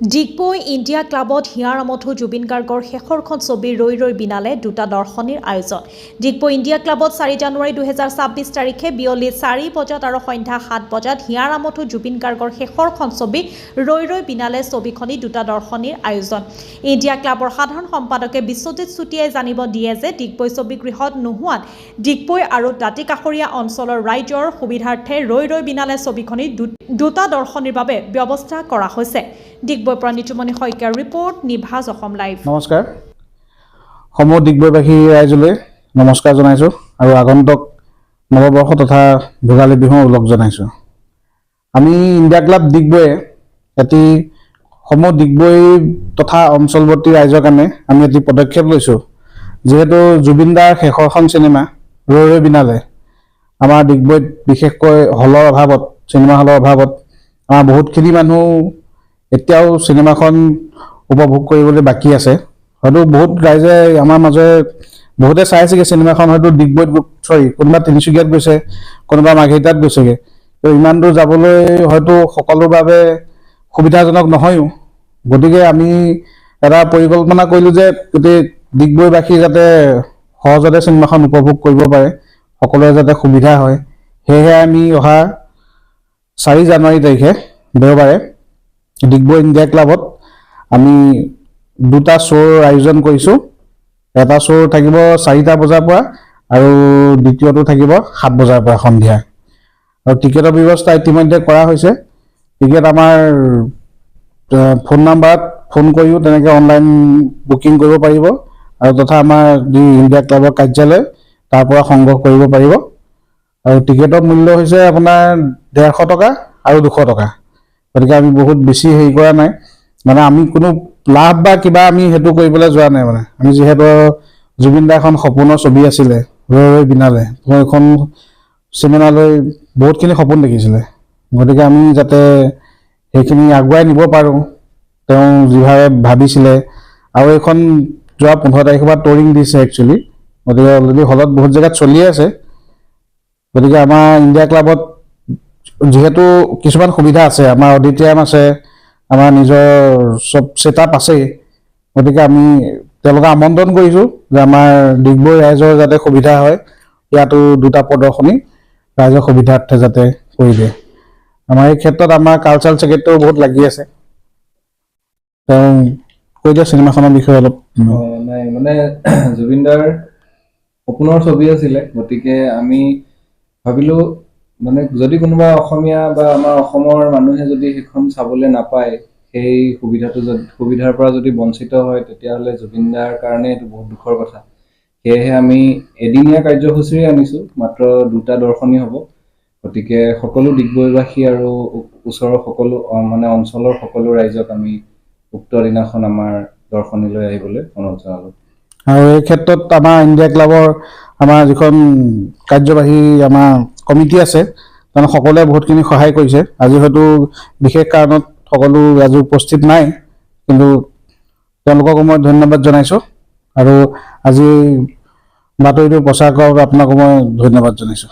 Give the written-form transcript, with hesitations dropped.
Digboi India ক্লাবত হিয়াৰামঠু জুবিন গাৰ্গৰ শেষৰখন ছবি ৰৈ ৰৈ বিনালে দুটা দৰ্শনীৰ আয়োজন। ডিগবৈ ইণ্ডিয়া ক্লাবত 4 জানুৱাৰী 2026 তাৰিখে বিয়লি 4 বজাত আৰু সন্ধ্যা 7 বজাত হিয়াৰামঠু জুবিন গাৰ্গৰ শেষৰখন ছবি ৰৈ ৰৈ বিনালে ছবিখনি দুটা দৰ্শনীৰ আয়োজন। ইণ্ডিয়া ক্লাবৰ সাধাৰণ সম্পাদকে বিশ্বজিৎ চুটিয়াই জানিব দিয়ে যে ডিগবৈ ছবিগৃহত নোহোৱাত ডিগবৈ আৰু দাঁতিকাষৰীয়া অঞ্চলৰ ৰাইজৰ সুবিধাৰ্থে ৰৈ ৰৈ বিনালে ছবিখনি দুটা দৰ্শনীৰ বাবে ব্যৱস্থা কৰা হৈছে। ডিগবৈৰ পৰা নিতুমণি শইকীয়াৰ ৰিপৰ্ট, নিভাজ অসম লাইভ। নমস্কাৰ, সমূহ ডিগবৈবাসী ৰাইজলৈ নমস্কাৰ জনাইছোঁ আৰু আগন্তুক নৱবৰ্ষ তথা ভোগালী বিহু ওলগ জনাইছোঁ। আমি ইণ্ডিয়া ক্লাব ডিগবৈয়ে এটি সমূহ ডিগবৈ তথা অঞ্চলৱৰ্তী ৰাইজৰ কাৰণে আমি এটি পদক্ষেপ লৈছোঁ। যিহেতু জুবিন দাৰ শেষৰখন চিনেমা ৰৈ ৰৈ বিনালে আমাৰ ডিগবৈত বিশেষকৈ হলৰ অভাৱত, চিনেমা হলৰ অভাৱত আমাৰ বহুতখিনি মানুহ এতিয়াও চিনেমাখন উপভোগ কৰিবলৈ বাকী আছে। হয়তো বহুত ৰাইজে আমাৰ মাজে বহুতে চাইছেগৈ চিনেমাখন, হয়তো ডিগবৈত কোনোবা তিনিচুকীয়াত গৈছে, কোনোবা মাঘেৰিটাত গৈছেগৈ। তো ইমান দূৰ যাবলৈ হয়তো সকলোৰ বাবে সুবিধাজনক নহয়ও। গতিকে আমি এটা পৰিকল্পনা কৰিলোঁ যে গোটেই ডিগবৈবাসী যাতে সহজতে চিনেমাখন উপভোগ কৰিব পাৰে, সকলোৰে যাতে সুবিধা হয়, সেয়েহে আমি অহা 4 জানুৱাৰী তাৰিখে দেওবাৰে ডিগবৈ ইণ্ডিয়া ক্লাবত আমি দুটা শ্ব'ৰ আয়োজন কৰিছোঁ। এটা শ্ব' থাকিব 4টা বজাৰ পৰা আৰু দ্বিতীয়টো থাকিব 7 বজাৰ পৰা সন্ধিয়া। আৰু টিকেটৰ ব্যৱস্থা ইতিমধ্যে কৰা হৈছে। টিকেট আমাৰ ফোন নাম্বাৰত ফোন কৰিও তেনেকৈ অনলাইন বুকিং কৰিব পাৰিব আৰু তথা আমাৰ যি ইণ্ডিয়া ক্লাবৰ কাৰ্যালয় তাৰ পৰা সংগ্ৰহ কৰিব পাৰিব। আৰু টিকেটৰ মূল্য হৈছে আপোনাৰ 150 টকা আৰু 200 টকা। গতিকে আমি বহুত বেছি হেৰি কৰা নাই, মানে আমি কোনো লাভ বা কিবা আমি সেইটো কৰিবলৈ যোৱা নাই। মানে আমি যিহেতু জুবিন দাৰ এখন সপোনৰ ছবি আছিলে ৰৈ ৰৈ বিনালে, এখন চিনেমালৈ বহুতখিনি সপোন দেখিছিলে। গতিকে আমি যাতে সেইখিনি আগুৱাই নিব পাৰোঁ, তেওঁ যিভাৱে ভাবিছিলে। আৰু এইখন যোৱা 15 তাৰিখৰ পৰা ট'ৰিং দিছে একচুৱেলি, গতিকে অলৰেডি হলত বহুত জেগাত চলিয়ে আছে। গতিকে আমাৰ ইণ্ডিয়া ক্লাবত যিহেতু কিছুমান সুবিধা আছে, আমাৰ অডিটৰিয়াম আছে, আমাৰ নিজৰ চব ছেটআপ আছেই। গতিকে আমি তেওঁলোকক আমন্ত্ৰণ কৰিছোঁ যে আমাৰ ডিগবৈ ৰাইজৰ যাতে সুবিধা হয়, ইয়াতো দুটা প্ৰদৰ্শনী ৰাইজৰ সুবিধাৰ্থে যাতে কৰি দিয়ে। আমাৰ এই ক্ষেত্ৰত আমাৰ কালচাৰেল ছেক্ৰেটাৰীও বহুত লাগি আছে। তেওঁ কৈ দিয়ে চিনেমাখনৰ বিষয়ে অলপ। নাই মানে জুবিন দাৰ সপোনৰ ছবি আছিলে, গতিকে আমি ভাবিলোঁ মানে যদি কোনোবা অসমীয়া বা আমাৰ অসমৰ মানুহে যদি সেইখন চাবলৈ নাপায়, সেই সুবিধাৰ পৰা যদি বঞ্চিত হয়, তেতিয়াহ'লে জুবিন দাৰ কাৰণে এইটো বহুত দুখৰ কথা। সেয়েহে আমি এদিনীয়া কাৰ্যসূচীৰে আনিছোঁ, মাত্ৰ দুটা দৰ্শনী হ'ব। গতিকে সকলো ডিগবৈবাসী আৰু ওচৰৰ সকলো মানে অঞ্চলৰ সকলো ৰাইজক আমি উক্ত দিনাখন আমাৰ দৰ্শনীলৈ আহিবলৈ অনুৰোধ জনালোঁ। আৰু এই ক্ষেত্ৰত আমাৰ ইণ্ডিয়া ক্লাবৰ আমাৰ যিখন কাৰ্যবাহী আমাৰ কমিটি আছে, তেওঁলোকে সকলোৱে বহুতখিনি সহায় কৰিছে। আজি হয়তো বিশেষ কাৰণত সকলো আজি উপস্থিত নাই, কিন্তু তেওঁলোককো মই ধন্যবাদ জনাইছোঁ। আৰু আজি বাতৰিটো প্ৰচাৰ কৰাৰ বাবে আপোনাকো মই ধন্যবাদ জনাইছোঁ।